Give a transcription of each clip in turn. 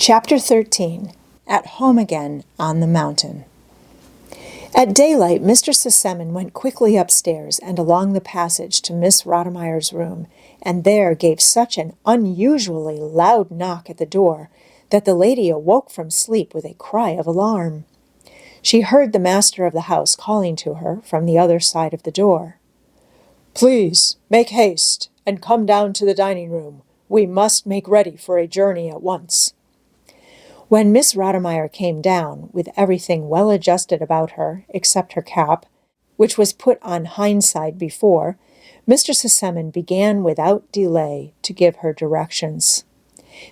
Chapter 13. At Home Again on the Mountain. At daylight, Mr. Sesemann went quickly upstairs and along the passage to Miss Rodemeyer's room, and there gave such an unusually loud knock at the door that the lady awoke from sleep with a cry of alarm. She heard the master of the house calling to her from the other side of the door. "Please, make haste, and come down to the dining-room. We must make ready for a journey at once." When Miss Rodemeyer came down, with everything well adjusted about her, except her cap, which was put on hindside before, Mr. Sesemann began without delay to give her directions.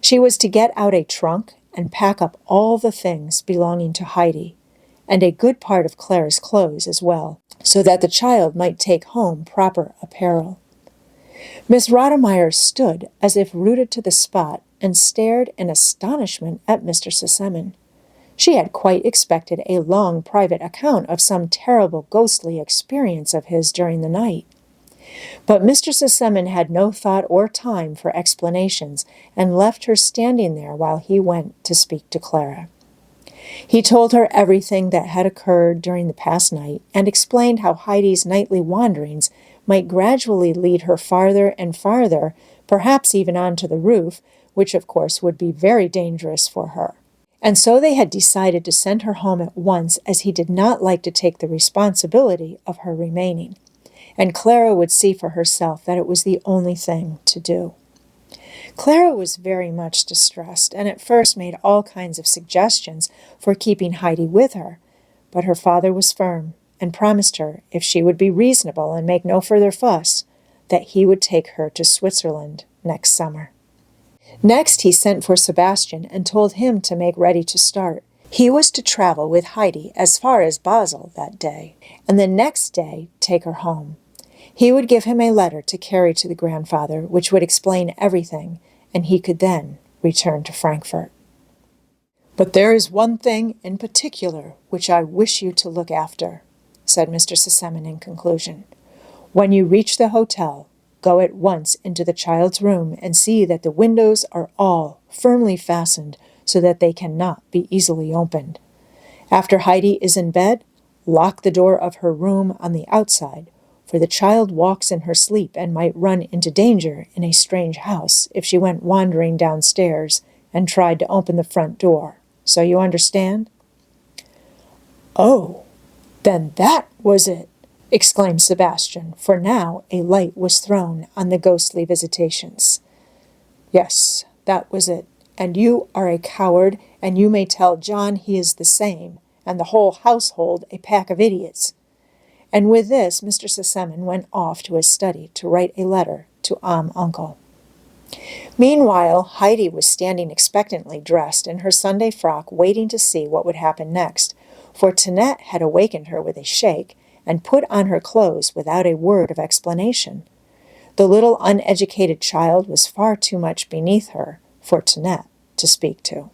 She was to get out a trunk and pack up all the things belonging to Heidi, and a good part of Clara's clothes as well, so that the child might take home proper apparel. Miss Rodemeyer stood as if rooted to the spot and stared in astonishment at Mr. Sesemann. She had quite expected a long private account of some terrible ghostly experience of his during the night. But Mr. Sesemann had no thought or time for explanations, and left her standing there while he went to speak to Clara. He told her everything that had occurred during the past night, and explained how Heidi's nightly wanderings might gradually lead her farther and farther, perhaps even onto the roof, which of course would be very dangerous for her. And so they had decided to send her home at once, as he did not like to take the responsibility of her remaining, and Clara would see for herself that it was the only thing to do. Clara was very much distressed, and at first made all kinds of suggestions for keeping Heidi with her, but her father was firm, and promised her, if she would be reasonable and make no further fuss, that he would take her to Switzerland next summer. Next he sent for Sebastian and told him to make ready to start. He was to travel with Heidi as far as Basel that day, and the next day take her home. He would give him a letter to carry to the grandfather, which would explain everything, and he could then return to Frankfurt. "But there is one thing in particular which I wish you to look after," said Mr. Sesemann in conclusion. "When you reach the hotel, go at once into the child's room and see that the windows are all firmly fastened so that they cannot be easily opened. After Heidi is in bed, lock the door of her room on the outside, for the child walks in her sleep and might run into danger in a strange house if she went wandering downstairs and tried to open the front door. So you understand?" "Oh, then that was it!" exclaimed Sebastian, for now a light was thrown on the ghostly visitations. "Yes, that was it, and you are a coward, and you may tell John he is the same, and the whole household a pack of idiots." And with this Mr. Sesemann went off to his study to write a letter to Uncle. Meanwhile, Heidi was standing expectantly dressed in her Sunday frock, waiting to see what would happen next, for Tinette had awakened her with a shake, and put on her clothes without a word of explanation. The little uneducated child was far too much beneath her for Tinette to speak to.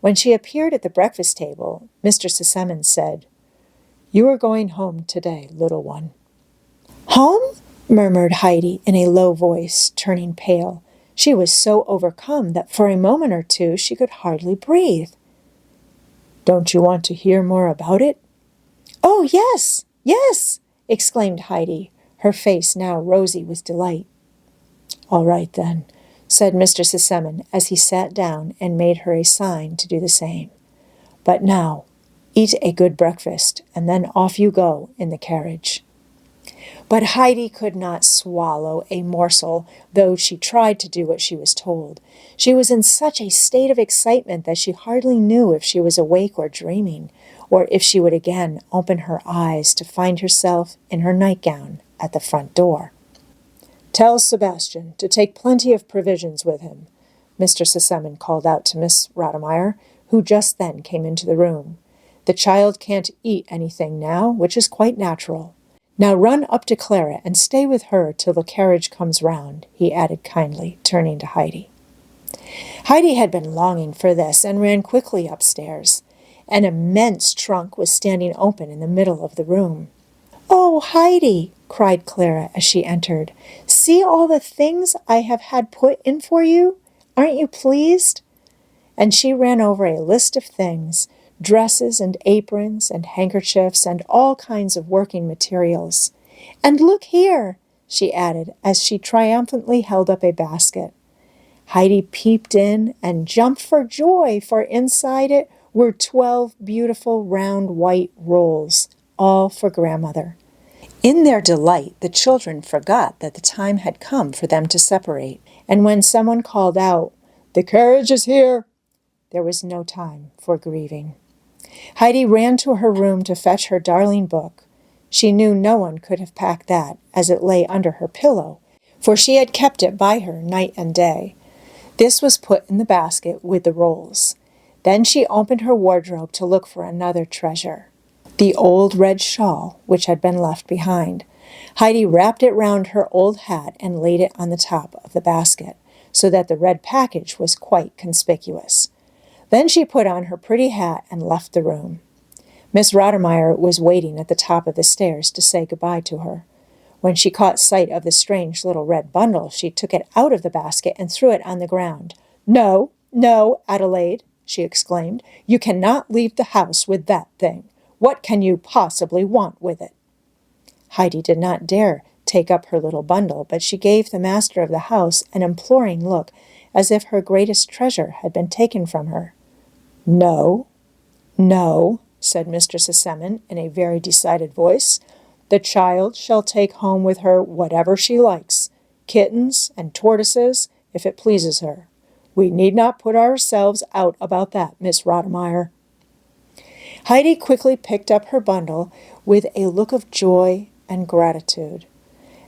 When she appeared at the breakfast table, Mr. Sesemann said, "You are going home today, little one." "Home?" murmured Heidi in a low voice, turning pale. She was so overcome that for a moment or two she could hardly breathe. "Don't you want to hear more about it?" "Oh, yes! Yes!" exclaimed Heidi, her face now rosy with delight. "All right, then," said Mr. Sesemann as he sat down and made her a sign to do the same. "But now, eat a good breakfast, and then off you go in the carriage." But Heidi could not swallow a morsel, though she tried to do what she was told. She was in such a state of excitement that she hardly knew if she was awake or dreaming, or if she would again open her eyes to find herself in her nightgown at the front door. "Tell Sebastian to take plenty of provisions with him," Mr. Sesemann called out to Miss Rodemeyer, who just then came into the room. "The child can't eat anything now, which is quite natural. Now run up to Clara and stay with her till the carriage comes round," he added kindly, turning to Heidi. Heidi had been longing for this and ran quickly upstairs. An immense trunk was standing open in the middle of the room. "Oh, Heidi," cried Clara as she entered, "see all the things I have had put in for you. Aren't you pleased?" and she ran over a list of things, dresses and aprons and handkerchiefs and all kinds of working materials. "And look here," she added as she triumphantly held up a basket. Heidi peeped in and jumped for joy, for inside it were 12 beautiful round white rolls, all for grandmother. In their delight, the children forgot that the time had come for them to separate, and when someone called out, "The carriage is here," there was no time for grieving. Heidi ran to her room to fetch her darling book. She knew no one could have packed that, as it lay under her pillow, for she had kept it by her night and day. This was put in the basket with the rolls. Then she opened her wardrobe to look for another treasure, the old red shawl which had been left behind. Heidi wrapped it round her old hat and laid it on the top of the basket, so that the red package was quite conspicuous. Then she put on her pretty hat and left the room. Miss Rottermeier was waiting at the top of the stairs to say goodbye to her. When she caught sight of the strange little red bundle, she took it out of the basket and threw it on the ground. "No, no, Adelaide," she exclaimed. "You cannot leave the house with that thing. What can you possibly want with it?" Heidi did not dare take up her little bundle, but she gave the master of the house an imploring look, as if her greatest treasure had been taken from her. "No, no," said Mr. Sisseman in a very decided voice. "The child shall take home with her whatever she likes, kittens and tortoises, if it pleases her. We need not put ourselves out about that, Miss Rottermeier." Heidi quickly picked up her bundle with a look of joy and gratitude.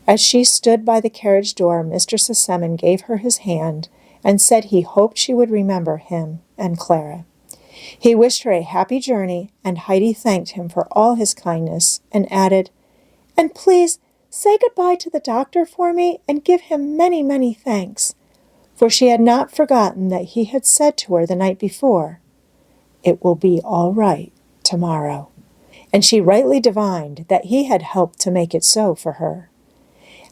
As she stood by the carriage door, Mr. Sisseman gave her his hand and said he hoped she would remember him and Clara. He wished her a happy journey, and Heidi thanked him for all his kindness and added, "And please say goodbye to the doctor for me and give him many, many thanks," for she had not forgotten that he had said to her the night before, "It will be all right tomorrow," and she rightly divined that he had helped to make it so for her.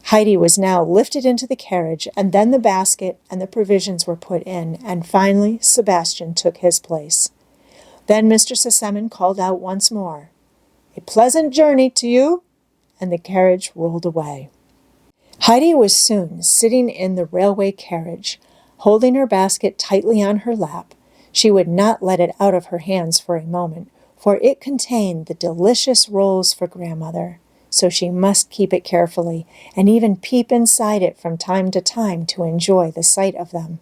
Heidi was now lifted into the carriage, and then the basket and the provisions were put in, and finally Sebastian took his place. Then Mr. Sisseman called out once more, "A pleasant journey to you," and the carriage rolled away. Heidi was soon sitting in the railway carriage, holding her basket tightly on her lap. She would not let it out of her hands for a moment, for it contained the delicious rolls for grandmother, so she must keep it carefully and even peep inside it from time to time to enjoy the sight of them.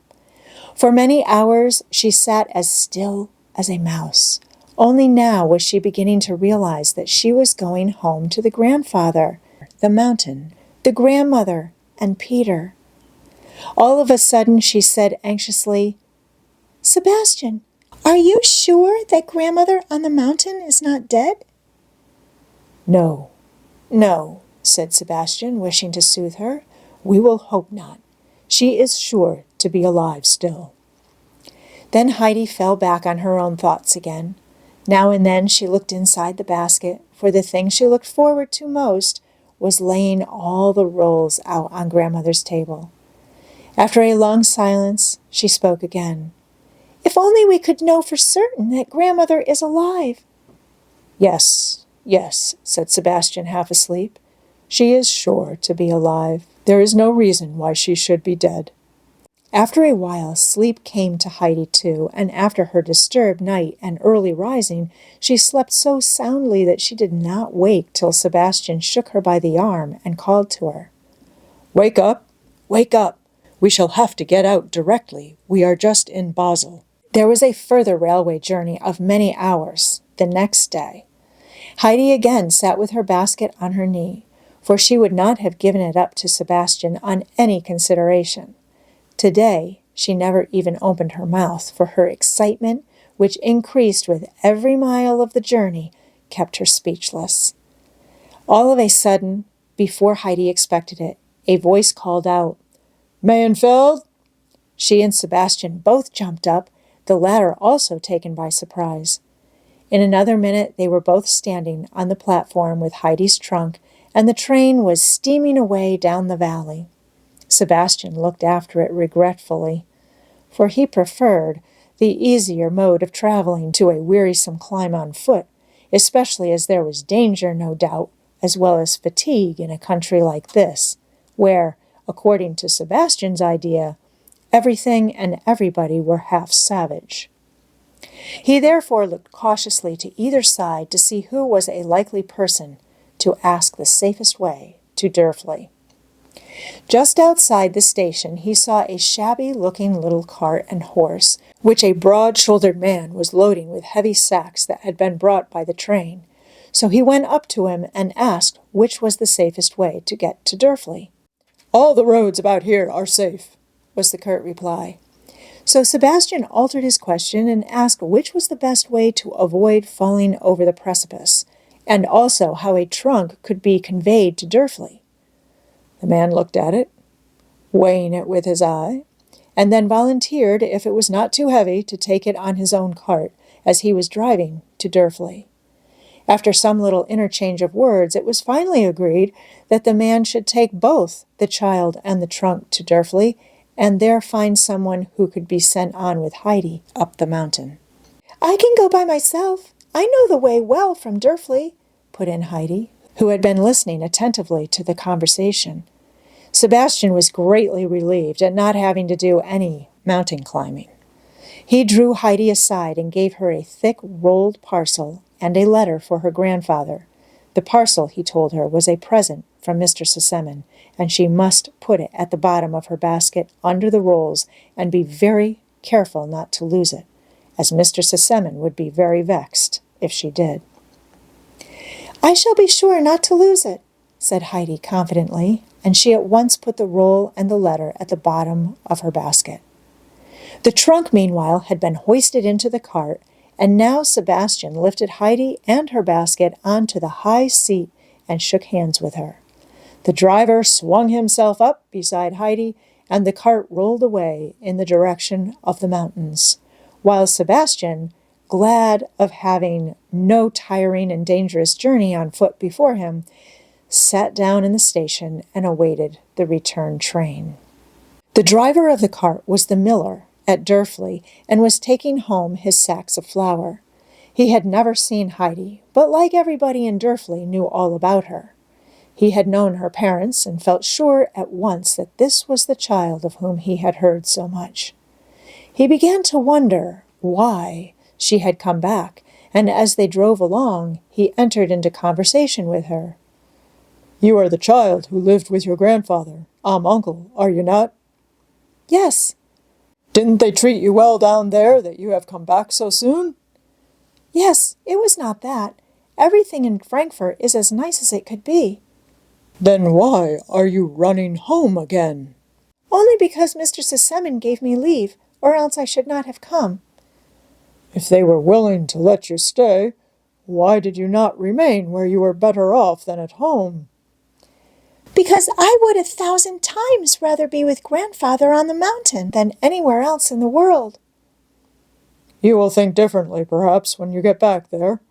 For many hours she sat as still as a mouse. Only now was she beginning to realize that she was going home to the grandfather, the mountain, the grandmother, and Peter. All of a sudden she said anxiously, "Sebastian, are you sure that grandmother on the mountain is not dead?" "No, no," said Sebastian, wishing to soothe her. "We will hope not. She is sure to be alive still." Then Heidi fell back on her own thoughts again. Now and then she looked inside the basket, for the thing she looked forward to most was laying all the rolls out on grandmother's table. After a long silence, she spoke again. "If only we could know for certain that grandmother is alive." "Yes, yes," said Sebastian, half asleep. "She is sure to be alive. There is no reason why she should be dead." After a while, sleep came to Heidi too, and after her disturbed night and early rising, she slept so soundly that she did not wake till Sebastian shook her by the arm and called to her. "Wake up! Wake up! We shall have to get out directly. We are just in Basel." There was a further railway journey of many hours the next day. Heidi again sat with her basket on her knee, for she would not have given it up to Sebastian on any consideration. Today, she never even opened her mouth, for her excitement, which increased with every mile of the journey, kept her speechless. All of a sudden, before Heidi expected it, a voice called out, "Mayenfeld!" She and Sebastian both jumped up, the latter also taken by surprise. In another minute, they were both standing on the platform with Heidi's trunk, and the train was steaming away down the valley. Sebastian looked after it regretfully, for he preferred the easier mode of traveling to a wearisome climb on foot, especially as there was danger, no doubt, as well as fatigue in a country like this, where, according to Sebastian's idea, everything and everybody were half savage. He therefore looked cautiously to either side to see who was a likely person to ask the safest way to Durfley. Just outside the station he saw a shabby-looking little cart and horse, which a broad-shouldered man was loading with heavy sacks that had been brought by the train, so he went up to him and asked which was the safest way to get to Durfley. "All the roads about here are safe," was the curt reply. So Sebastian altered his question and asked which was the best way to avoid falling over the precipice, and also how a trunk could be conveyed to Durfley. The man looked at it, weighing it with his eye, and then volunteered, if it was not too heavy, to take it on his own cart, as he was driving to Durfley. After some little interchange of words, it was finally agreed that the man should take both the child and the trunk to Durfley, and there find someone who could be sent on with Heidi up the mountain. "I can go by myself. I know the way well from Durfley," put in Heidi, who had been listening attentively to the conversation. Sebastian was greatly relieved at not having to do any mountain climbing. He drew Heidi aside and gave her a thick rolled parcel and a letter for her grandfather. The parcel, he told her, was a present from Mr. Sesemann, and she must put it at the bottom of her basket under the rolls and be very careful not to lose it, as Mr. Sesemann would be very vexed if she did. "I shall be sure not to lose it," said Heidi confidently, and she at once put the roll and the letter at the bottom of her basket. The trunk, meanwhile, had been hoisted into the cart, and now Sebastian lifted Heidi and her basket onto the high seat and shook hands with her. The driver swung himself up beside Heidi, and the cart rolled away in the direction of the mountains, while Sebastian, glad of having no tiring and dangerous journey on foot before him, sat down in the station and awaited the return train. The driver of the cart was the miller at Durfley, and was taking home his sacks of flour. He had never seen Heidi, but like everybody in Durfley knew all about her. He had known her parents and felt sure at once that this was the child of whom he had heard so much. He began to wonder why she had come back, and as they drove along, he entered into conversation with her. "You are the child who lived with your grandfather, uncle, are you not?" "Yes." "Didn't they treat you well down there that you have come back so soon?" "Yes, it was not that. Everything in Frankfurt is as nice as it could be." "Then why are you running home again?" "Only because Mr. Sesemann gave me leave, or else I should not have come." "If they were willing to let you stay, why did you not remain where you were better off than at home?" "Because I would 1,000 times rather be with grandfather on the mountain than anywhere else in the world." "You will think differently, perhaps, when you get back there,"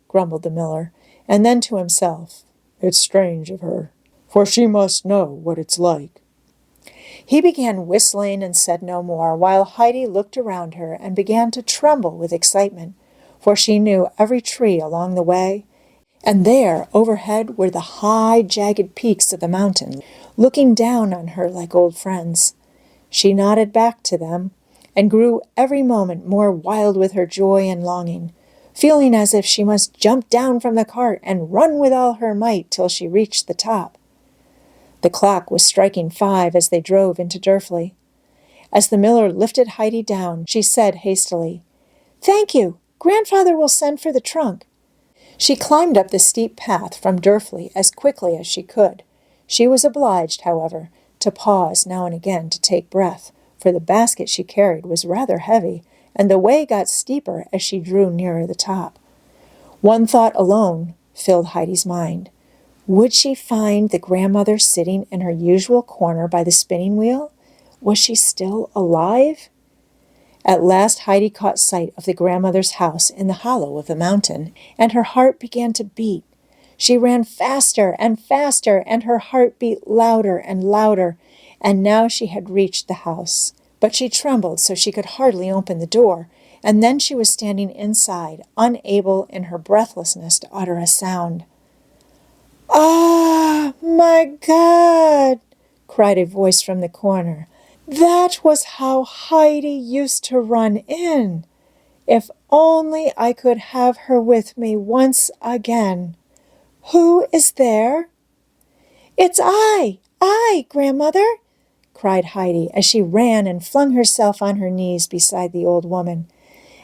grumbled the miller, and then to himself, "It's strange of her, for she must know what it's like." He began whistling and said no more, while Heidi looked around her and began to tremble with excitement, for she knew every tree along the way, and there, overhead, were the high, jagged peaks of the mountain, looking down on her like old friends. She nodded back to them, and grew every moment more wild with her joy and longing, feeling as if she must jump down from the cart and run with all her might till she reached the top. The clock was striking 5 as they drove into Durfley. As the miller lifted Heidi down, she said hastily, "Thank you. Grandfather will send for the trunk." She climbed up the steep path from Durfley as quickly as she could. She was obliged, however, to pause now and again to take breath, for the basket she carried was rather heavy, and the way got steeper as she drew nearer the top. One thought alone filled Heidi's mind. Would she find the grandmother sitting in her usual corner by the spinning wheel? Was she still alive? At last Heidi caught sight of the grandmother's house in the hollow of the mountain, and her heart began to beat. She ran faster and faster, and her heart beat louder and louder, and now she had reached the house, But she trembled so she could hardly open the door, and then she was standing inside, unable in her breathlessness to utter a sound. "Ah, my God!" cried a voice from the corner. "That was how Heidi used to run in. If only I could have her with me once again. Who is there?" "It's I, Grandmother!" cried Heidi as she ran and flung herself on her knees beside the old woman,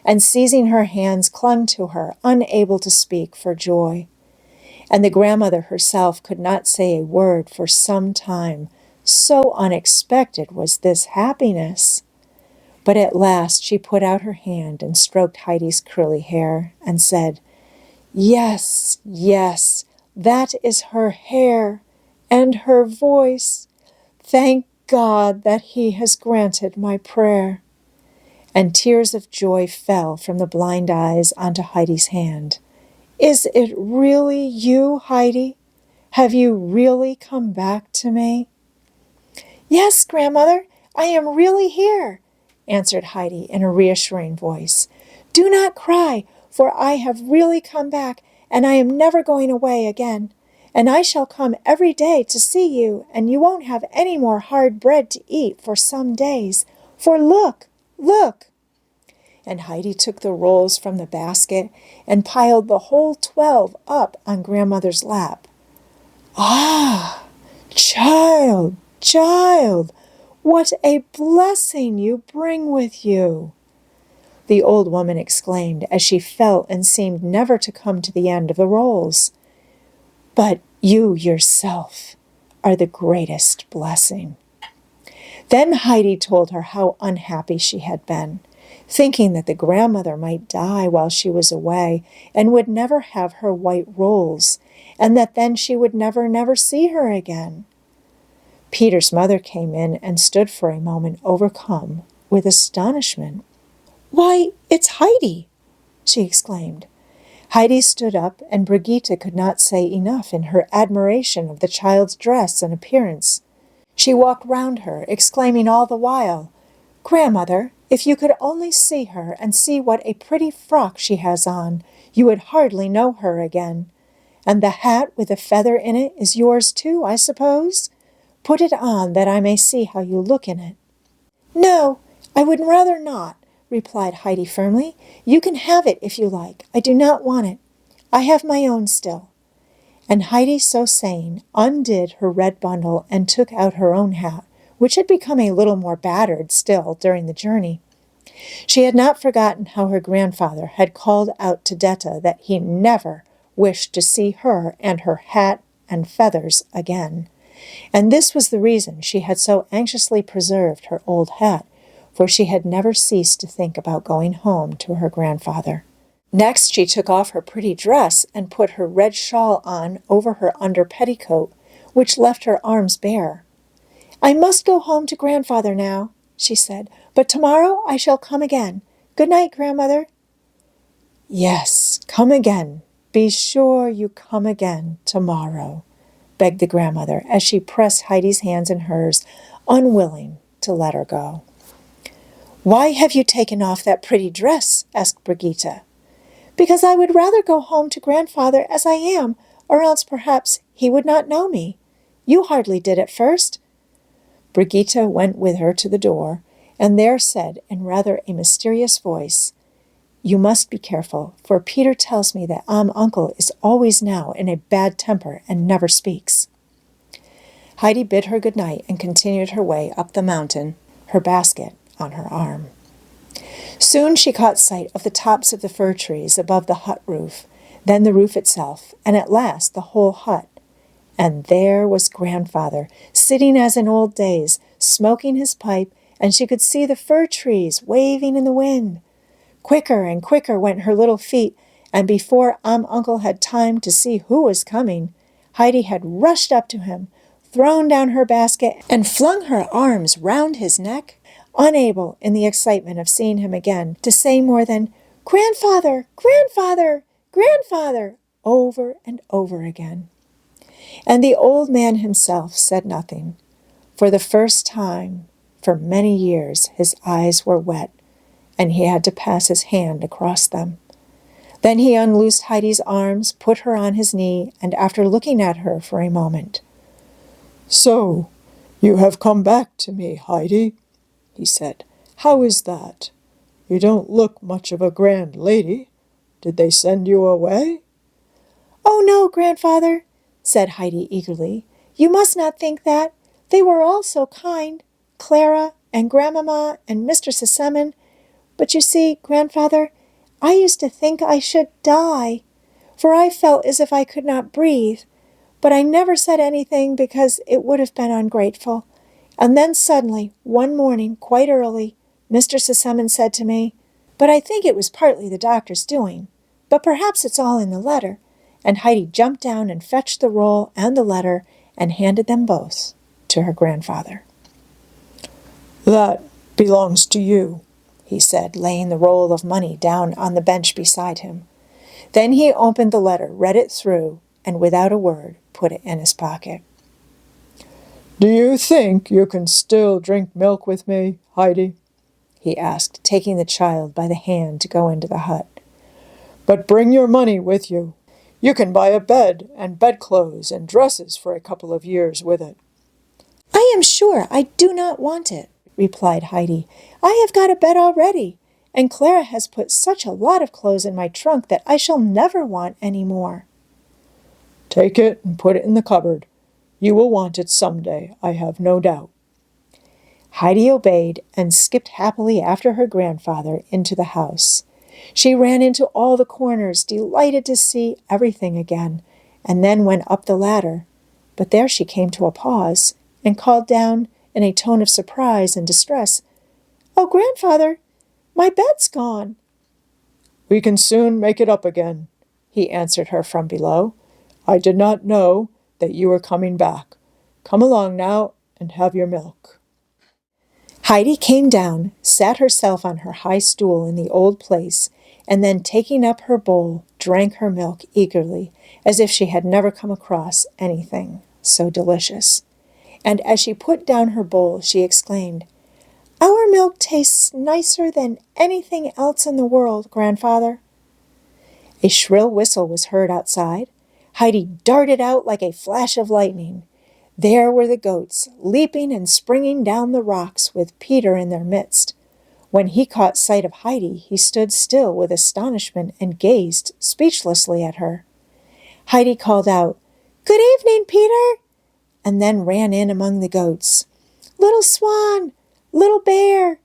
and seizing her hands clung to her, unable to speak for joy. And the grandmother herself could not say a word for some time, so unexpected was this happiness. But at last she put out her hand and stroked Heidi's curly hair and said, "Yes, yes, that is her hair and her voice. Thank God that He has granted my prayer." And tears of joy fell from the blind eyes onto Heidi's hand. "Is it really you, Heidi? Have you really come back to me?" "Yes, Grandmother, I am really here," answered Heidi in a reassuring voice. "Do not cry, for I have really come back, and I am never going away again. And I shall come every day to see you, and you won't have any more hard bread to eat for some days. For look, look!" And Heidi took the rolls from the basket and piled the whole 12 up on Grandmother's lap. "Ah, child, child, what a blessing you bring with you!" the old woman exclaimed as she felt and seemed never to come to the end of the rolls. "But you yourself are the greatest blessing." Then Heidi told her how unhappy she had been, thinking that the grandmother might die while she was away and would never have her white rolls, and that then she would never see her again. Peter's mother came in and stood for a moment overcome with astonishment. "Why, it's Heidi!" she exclaimed. Heidi stood up, and Brigitte could not say enough in her admiration of the child's dress and appearance. She walked round her, exclaiming all the while, "Grandmother, if you could only see her and see what a pretty frock she has on, you would hardly know her again. And the hat with a feather in it is yours too, I suppose? Put it on that I may see how you look in it." "No, I would rather not," replied Heidi firmly. "You can have it if you like. I do not want it. I have my own still." And Heidi, so saying, undid her red bundle and took out her own hat, which had become a little more battered still during the journey. She had not forgotten how her grandfather had called out to Detta that he never wished to see her and her hat and feathers again. And this was the reason she had so anxiously preserved her old hat, for she had never ceased to think about going home to her grandfather. Next she took off her pretty dress and put her red shawl on over her under petticoat, which left her arms bare. "I must go home to grandfather now," she said, "but tomorrow I shall come again. Good night, Grandmother." "Yes, come again. Be sure you come again tomorrow," begged the grandmother as she pressed Heidi's hands in hers, unwilling to let her go. "Why have you taken off that pretty dress?" asked Brigitte. "Because I would rather go home to grandfather as I am, or else perhaps he would not know me. You hardly did at first." Brigitte went with her to the door, and there said in rather a mysterious voice, "You must be careful, for Peter tells me that uncle is always now in a bad temper and never speaks." Heidi bid her good night and continued her way up the mountain, her basket on her arm. Soon she caught sight of the tops of the fir trees above the hut roof, then the roof itself, and at last the whole hut. And there was grandfather, sitting as in old days, smoking his pipe, and she could see the fir trees waving in the wind. Quicker and quicker went her little feet, and before uncle had time to see who was coming, Heidi had rushed up to him, thrown down her basket, and flung her arms round his neck, unable, in the excitement of seeing him again, to say more than, "Grandfather, grandfather, grandfather," over and over again. And the old man himself said nothing. For the first time, For many years his eyes were wet, and he had to pass his hand across them. Then he unloosed Heidi's arms, put her on his knee, and after looking at her for a moment, "So, you have come back to me, Heidi," he said. "How is that? You don't look much of a grand lady. Did they send you away?" "Oh, no, grandfather," said Heidi eagerly. "You must not think that. They were all so kind, Clara and Grandmama and Mr. Sesemann. But you see, grandfather, I used to think I should die, for I felt as if I could not breathe. But I never said anything because it would have been ungrateful. And then suddenly, one morning, quite early, Mr. Sesemann said to me, 'But I think it was partly the doctor's doing. But perhaps it's all in the letter.' And Heidi jumped down and fetched the roll and the letter and handed them both to her grandfather. "That belongs to you," he said, laying the roll of money down on the bench beside him. Then he opened the letter, read it through, and without a word put it in his pocket. "Do you think you can still drink milk with me, Heidi?" he asked, taking the child by the hand to go into the hut. "But bring your money with you. You can buy a bed and bedclothes and dresses for a couple of years with it." "I am sure I do not want it," replied Heidi. "I have got a bed already, and Clara has put such a lot of clothes in my trunk that I shall never want any more." "Take it and put it in the cupboard. You will want it some day, I have no doubt." Heidi obeyed and skipped happily after her grandfather into the house. She ran into all the corners, delighted to see everything again, and then went up the ladder. But there she came to a pause, and called down in a tone of surprise and distress, "Oh, grandfather, my bed's gone." "We can soon make it up again," he answered her from below. "I did not know that you were coming back. Come along now and have your milk." Heidi came down, sat herself on her high stool in the old place, and then taking up her bowl, drank her milk eagerly, as if she had never come across anything so delicious. And as she put down her bowl, she exclaimed, "Our milk tastes nicer than anything else in the world, grandfather." A shrill whistle was heard outside. Heidi darted out like a flash of lightning. There were the goats, leaping and springing down the rocks with Peter in their midst. When he caught sight of Heidi, he stood still with astonishment and gazed speechlessly at her. Heidi called out, "Good evening, Peter," and then ran in among the goats. "Little swan, little bear,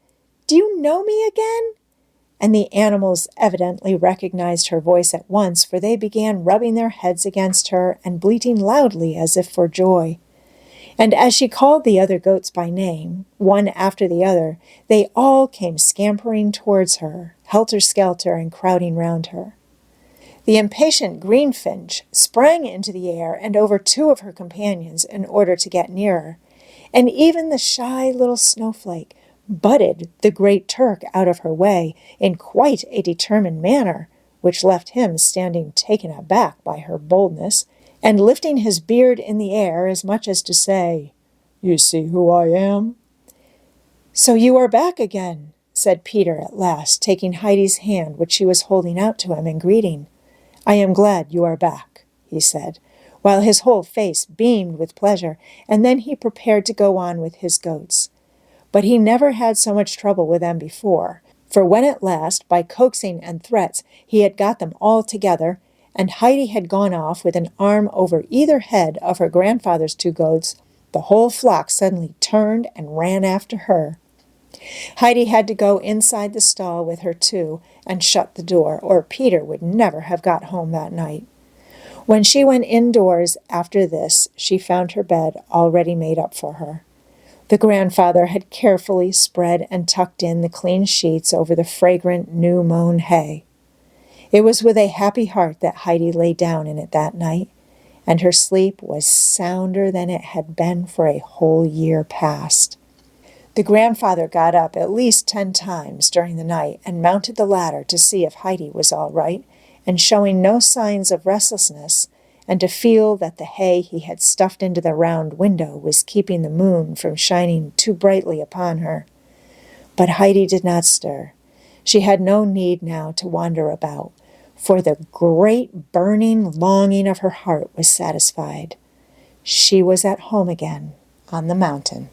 do you know me again?" And the animals evidently recognized her voice at once, for they began rubbing their heads against her and bleating loudly as if for joy. And as she called the other goats by name, one after the other, they all came scampering towards her, helter-skelter and crowding round her. The impatient greenfinch sprang into the air and over two of her companions in order to get nearer, and even the shy little snowflake butted the great Turk out of her way in quite a determined manner, which left him standing taken aback by her boldness, and lifting his beard in the air as much as to say, "You see who I am?" "So you are back again," said Peter at last, taking Heidi's hand, which she was holding out to him in greeting. "I am glad you are back," he said, while his whole face beamed with pleasure, and then he prepared to go on with his goats. But he never had so much trouble with them before, for when at last, by coaxing and threats, he had got them all together, and Heidi had gone off with an arm over either head of her grandfather's two goats, the whole flock suddenly turned and ran after her. Heidi had to go inside the stall with her too and shut the door, or Peter would never have got home that night. When she went indoors after this, she found her bed already made up for her. The grandfather had carefully spread and tucked in the clean sheets over the fragrant new-mown hay. It was with a happy heart that Heidi lay down in it that night, and her sleep was sounder than it had been for a whole year past. The grandfather got up at least 10 times during the night and mounted the ladder to see if Heidi was all right, and showing no signs of restlessness, and to feel that the hay he had stuffed into the round window was keeping the moon from shining too brightly upon her. But Heidi did not stir. She had no need now to wander about, for the great burning longing of her heart was satisfied. She was at home again on the mountain.